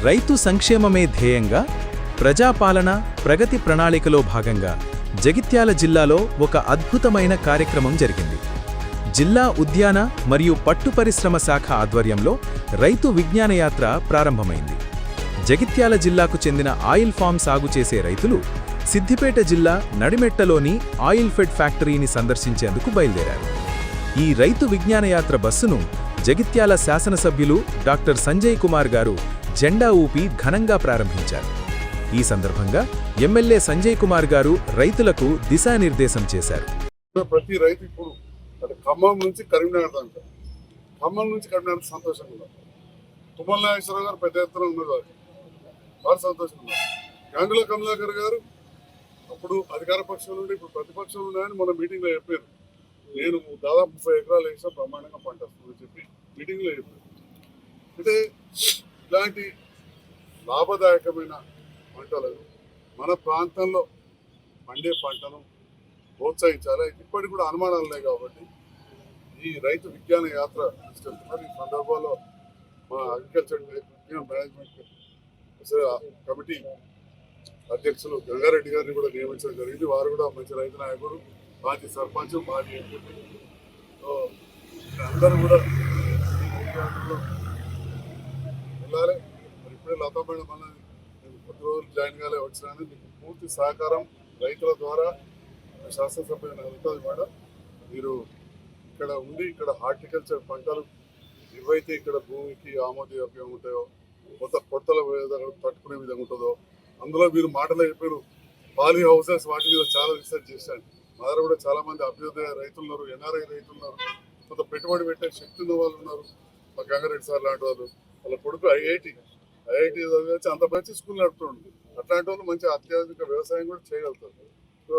రైతు సంక్షేమమే ధ్యేయంగా ప్రజాపాలన ప్రగతి ప్రణాళికలో భాగంగా జగిత్యాల జిల్లాలో ఒక అద్భుతమైన కార్యక్రమం జరిగింది. జిల్లా ఉద్యాన మరియు పట్టు పరిశ్రమ శాఖ ఆధ్వర్యంలో రైతు విజ్ఞానయాత్ర ప్రారంభమైంది. జగిత్యాల జిల్లాకు చెందిన ఆయిల్ ఫామ్ సాగు చేసే రైతులు సిద్దిపేట జిల్లా నడిమెట్టలోని ఆయిల్ ఫెడ్ ఫ్యాక్టరీని సందర్శించేందుకు బయలుదేరారు. ఈ రైతు విజ్ఞానయాత్ర బస్సును జగిత్యాల శాసనసభ్యులు డాక్టర్ సంజయ్ కుమార్ గారు జెండా ఊపి ఘనంగా ప్రారంభించారు. ఈ సందర్భంగా ఎమ్మెల్యే సంజయ్ కుమార్ గారు రైతులకు దిశానిర్దేశం చేశారు. ప్రతి రైతు ఇప్పుడు ఖమ్మం నుంచి కరీంనగర్ దాకా, ఖమ్మం నుంచి కరీంనగర్ సంతోషంగా ఉన్నారు. తుమ్మల నాగేశ్వరరావు గారు పెద్ద ఎత్తున ఉన్నారు, వారు సంతోషంగా ఉన్నారు. గంగుల కమలాకర్ గారు అప్పుడు అధికార పక్షం నుండి ఇప్పుడు ప్రతిపక్షం ఉన్నాయని మన మీటింగ్లో చెప్పారు. నేను దాదాపు 30 ఎకరాలు వేసా, బ్రహ్మాండంగా పంట వస్తుందని చెప్పి మీటింగ్లో చెప్పారు. అంటే ఇలాంటి లాభదాయకమైన పంటలను మన ప్రాంతంలో పండే పంటను ప్రోత్సహించాలి. ఇప్పటికి కూడా అనుమానాలు ఉన్నాయి కాబట్టి ఈ రైతు విజ్ఞాన యాత్ర తీసుకెళ్తున్నారు. ఈ సందర్భంలో మా అగ్రికల్చర్ మేనేజ్మెంట్ కమిటీ అధ్యక్షులు గంగారెడ్డి గారిని కూడా నియమించడం జరిగింది. వారు కూడా మంచి రైతు నాయకుడు, మాజీ సర్పంచ్, మాజీ ఎంపీ. అందరూ కూడా వెళ్ళాలి. మరి ఇప్పుడే లతా మేడం అన్నది కొద్ది రోజులు జాయిన్ కాలే వచ్చినాను. మీకు పూర్తి సహకారం రైతుల ద్వారా శాసనసభ్యులు వెళ్తుంది మేడం. మీరు ఇక్కడ ఉండి ఇక్కడ హార్టికల్చర్ పంటలు ఏవైతే ఇక్కడ భూమికి ఆమోదయోగ్యం ఉంటాయో, కొత్తల తట్టుకునే విధంగా ఉంటుందో అందులో మీరు మాటలు చెప్పారు. పాలీ హౌసెస్ వాటి మీద చాలా రీసెర్చ్ చేశాను. మా దగ్గర కూడా చాలా మంది అభ్యుదయ రైతులు ఉన్నారు, ఎన్ఆర్ఐ రైతులు ఉన్నారు, కొంత పెట్టుబడి పెట్టే శక్తి ఉన్న వాళ్ళు ఉన్నారు. మా గంగారెడ్డి సార్ లాంటి వాళ్ళు, వాళ్ళ కొడుకు ఐఐటి చదివి అంత మంచి స్కూల్ నడుపుతుండ్రు. అట్లాంటి వాళ్ళు మంచి అత్యాధునిక వ్యవసాయం కూడా చేయగలుగుతారు. సో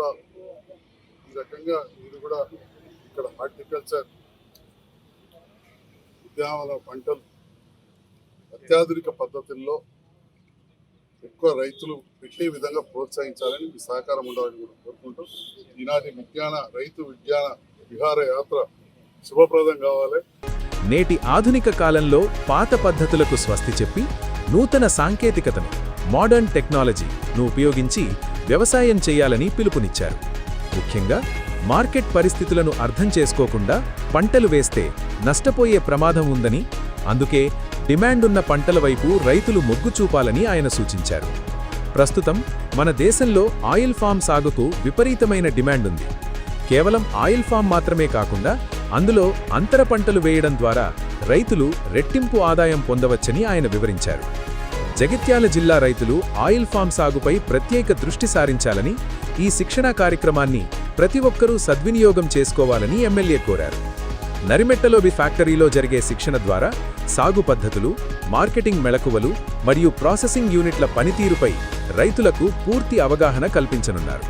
ఈ రకంగా ఇది కూడా ఇక్కడ హార్టికల్చర్ ఉద్యానవన పంటలు అత్యాధునిక పద్ధతుల్లో ఎక్కువ రైతులు పెట్టే విధంగా ప్రోత్సహించాలని మీ సహకారం ఉండాలని కూడా కోరుకుంటూ ఈనాటి రైతు విజ్ఞాన విహార యాత్ర శుభప్రదం కావాలి. నేటి ఆధునిక కాలంలో పాత పద్ధతులకు స్వస్తి చెప్పి నూతన సాంకేతికతను, మోడర్న్ టెక్నాలజీను ఉపయోగించి వ్యవసాయం చేయాలని పిలుపునిచ్చారు. ముఖ్యంగా మార్కెట్ పరిస్థితులను అర్థం చేసుకోకుండా పంటలు వేస్తే నష్టపోయే ప్రమాదం ఉందని, అందుకే డిమాండున్న పంటల వైపు రైతులు మొగ్గు చూపాలని ఆయన సూచించారు. ప్రస్తుతం మన దేశంలో ఆయిల్ ఫామ్ సాగుకు విపరీతమైన డిమాండ్ ఉంది. కేవలం ఆయిల్ ఫామ్ మాత్రమే కాకుండా అందులో అంతర పంటలు వేయడం ద్వారా రైతులు రెట్టింపు ఆదాయం పొందవచ్చని ఆయన వివరించారు. జగిత్యాల జిల్లా రైతులు ఆయిల్ ఫామ్ సాగుపై ప్రత్యేక దృష్టి సారించాలని, ఈ శిక్షణా కార్యక్రమాన్ని ప్రతి ఒక్కరూ సద్వినియోగం చేసుకోవాలని ఎమ్మెల్యే కోరారు. నరిమెట్టలోబి ఫ్యాక్టరీలో జరిగే శిక్షణ ద్వారా సాగు పద్ధతులు, మార్కెటింగ్ మెళకువలు మరియు ప్రాసెసింగ్ యూనిట్ల పనితీరుపై రైతులకు పూర్తి అవగాహన కల్పించనున్నారు.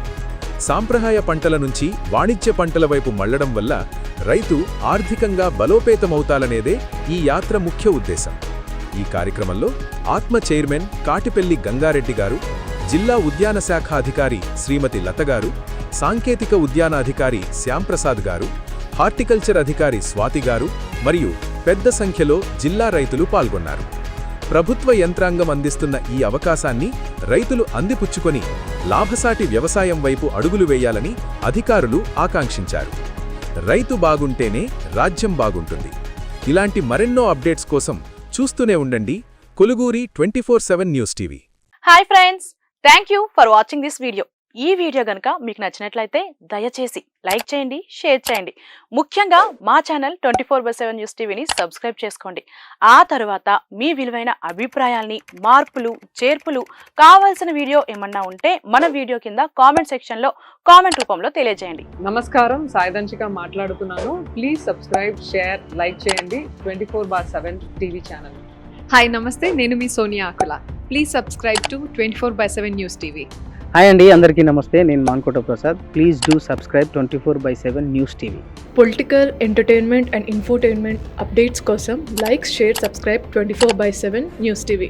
సాంప్రదాయ పంటల నుంచి వాణిజ్య పంటల వైపు మళ్లడం వల్ల రైతు ఆర్థికంగా బలోపేతమవుతాలనేదే ఈ యాత్ర ముఖ్య ఉద్దేశం. ఈ కార్యక్రమంలో ఆత్మ చైర్మన్ కాటిపెల్లి గంగారెడ్డి గారు, జిల్లా ఉద్యాన శాఖ అధికారి శ్రీమతి లత గారు, సాంకేతిక ఉద్యానాధికారి శ్యాంప్రసాద్ గారు, హార్టికల్చర్ అధికారి స్వాతి గారు మరియు పెద్ద సంఖ్యలో జిల్లా రైతులు పాల్గొన్నారు. ప్రభుత్వ యంత్రాంగం అందిస్తున్న ఈ అవకాశాన్ని రైతులు అందిపుచ్చుకొని లాభసాటి వ్యవసాయం వైపు అడుగులు వేయాలని అధికారులు ఆకాంక్షించారు. రైతు బాగుంటేనే రాజ్యం బాగుంటుంది. ఇలాంటి మరెన్నో అప్డేట్స్ కోసం చూస్తూనే ఉండండి Koluguri 24/7 news TV. Hi friends, thank you for watching this video. ఈ వీడియో గనుక మీకు నచ్చినట్లయితే దయచేసి లైక్ చేయండి, షేర్ చేయండి. ముఖ్యంగా మా ఛానల్ 24/7 న్యూస్ టీవీని సబ్స్క్రైబ్ చేసుకోండి. ఆ తర్వాత మీ విలువైన అభిప్రాయాల్ని, మార్పులు, చేర్పులు, కావాల్సిన వీడియో ఏమన్నా ఉంటే మన వీడియో కింద కామెంట్ సెక్షన్లో కామెంట్ రూపంలో తెలియజేయండి. నమస్కారం, సాయిదంచిక మాట్లాడుతున్నాను. ప్లీజ్ సబ్స్క్రైబ్, షేర్, లైక్ చేయండి 24/7 టీవీ ఛానల్. హాయ్ నమస్తే, నేను మీ Sonia Akula. Please subscribe to 24/7 news TV. Hi అండి, అందరికీ నమస్తే. నేను Mankota Prasad. Please do subscribe 24/7 news TV. Political, entertainment and infotainment updates కోసం like, share, subscribe 24/7 news TV.